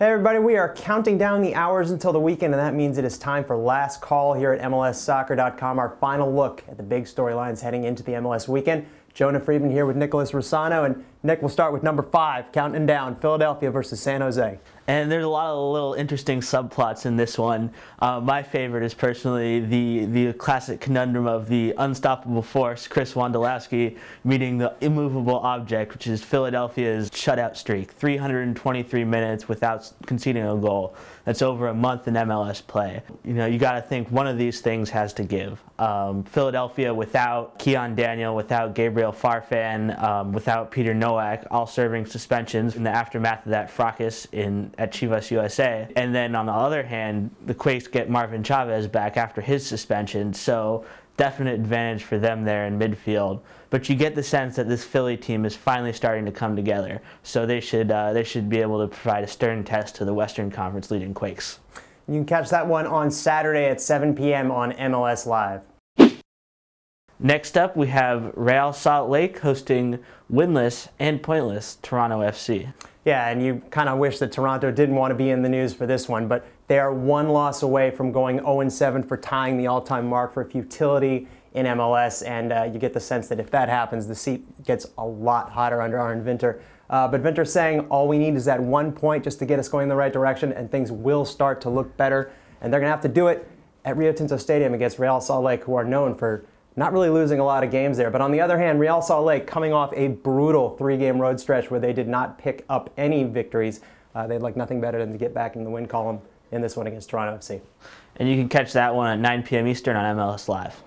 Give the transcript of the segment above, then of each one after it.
Hey everybody, we are counting down the hours until the weekend, and that means it is time for Last Call here at MLSsoccer.com, our final look at the big storylines heading into the MLS weekend. Jonah Friedman here with Nicholas Rossano, and Nick, we'll start with number 5, counting down, Philadelphia versus San Jose. And there's a lot of little interesting subplots in this one. My favorite is personally the classic conundrum of the unstoppable force, Chris Wondolowski, meeting the immovable object, which is Philadelphia's shutout streak, 323 minutes without conceding a goal. That's over a month in MLS play. You know, you got to think one of these things has to give. Philadelphia without Keon Daniel, without Gabriel Farfan, without Peter Nowak, all serving suspensions in the aftermath of that fracas at Chivas USA. And then on the other hand, the Quakes get Marvin Chavez back after his suspension, so definite advantage for them there in midfield. But you get the sense that this Philly team is finally starting to come together, so they should be able to provide a stern test to the Western Conference leading Quakes. You can catch that one on Saturday at 7 p.m. on MLS Live. Next up, we have Real Salt Lake hosting winless and pointless Toronto FC. Yeah, and you kind of wish that Toronto didn't want to be in the news for this one, but they are one loss away from going 0-7 for tying the all-time mark for futility in MLS, and you get the sense that if that happens, the seat gets a lot hotter under Arne Vinter. But Vinter's saying all we need is that 1 point just to get us going in the right direction, and things will start to look better, and they're going to have to do it at Rio Tinto Stadium against Real Salt Lake, who are known for not really losing a lot of games there. But on the other hand, Real Salt Lake coming off a brutal 3-game road stretch where they did not pick up any victories. They'd like nothing better than to get back in the win column in this one against Toronto FC. And you can catch that one at 9 p.m. Eastern on MLS Live.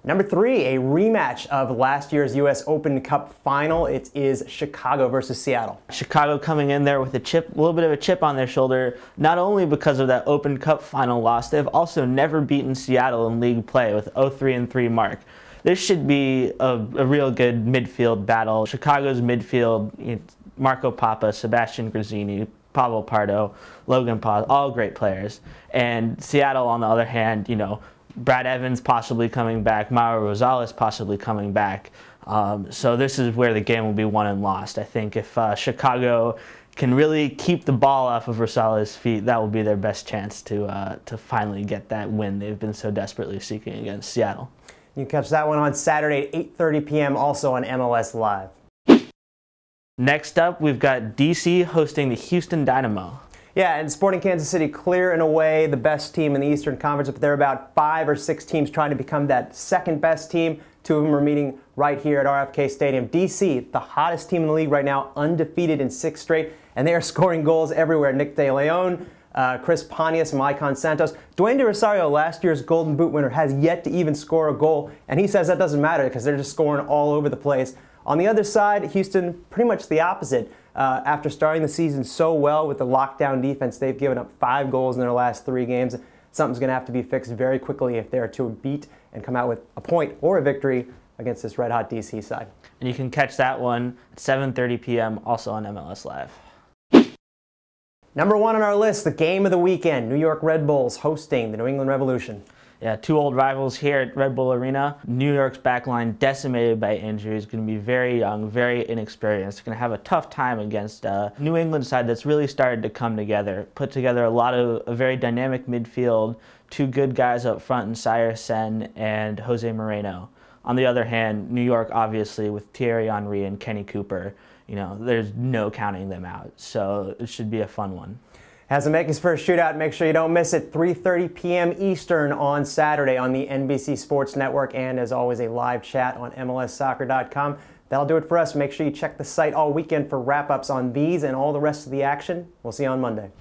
Number 3, a rematch of last year's U.S. Open Cup final. It is Chicago versus Seattle. Chicago coming in there with a little bit of a chip on their shoulder, not only because of that Open Cup final loss, they've also never beaten Seattle in league play with 0-3-3 mark. This should be a real good midfield battle. Chicago's midfield, Marco Papa, Sebastian Grazzini, Pablo Pardo, Logan Paz, all great players. And Seattle, on the other hand, Brad Evans possibly coming back, Mauro Rosales possibly coming back. So this is where the game will be won and lost. I think if Chicago can really keep the ball off of Rosales' feet, that will be their best chance to finally get that win they've been so desperately seeking against Seattle. You can catch that one on Saturday at 8:30 p.m. also on MLS Live. Next up, we've got DC hosting the Houston Dynamo. Yeah, and Sporting Kansas City clear and away the best team in the Eastern Conference, but there are about 5 or 6 teams trying to become that second best team. 2 of them are meeting right here at RFK Stadium. DC, the hottest team in the league right now, undefeated in 6 straight, and they are scoring goals everywhere. Nick De Leon, Chris Pontius, Maicon Santos. Dwayne De Rosario, last year's Golden Boot winner, has yet to even score a goal, and he says that doesn't matter because they're just scoring all over the place. On the other side, Houston, pretty much the opposite. After starting the season so well with the lockdown defense, they've given up 5 goals in their last 3 games. Something's going to have to be fixed very quickly if they're to beat and come out with a point or a victory against this red-hot DC side. And you can catch that one at 7:30 p.m. also on MLS Live. Number 1 on our list, the game of the weekend, New York Red Bulls hosting the New England Revolution. Yeah, 2 old rivals here at Red Bull Arena. New York's backline decimated by injuries, going to be very young, very inexperienced. Going to have a tough time against a New England side that's really started to come together. Put together a very dynamic midfield, 2 good guys up front in Sire Sen and Jose Moreno. On the other hand, New York, obviously, with Thierry Henry and Kenny Cooper, there's no counting them out. So it should be a fun one. Has the makings for a shootout. Make sure you don't miss it. 3:30 p.m. Eastern on Saturday on the NBC Sports Network, and as always, a live chat on MLSsoccer.com. That'll do it for us. Make sure you check the site all weekend for wrap-ups on these and all the rest of the action. We'll see you on Monday.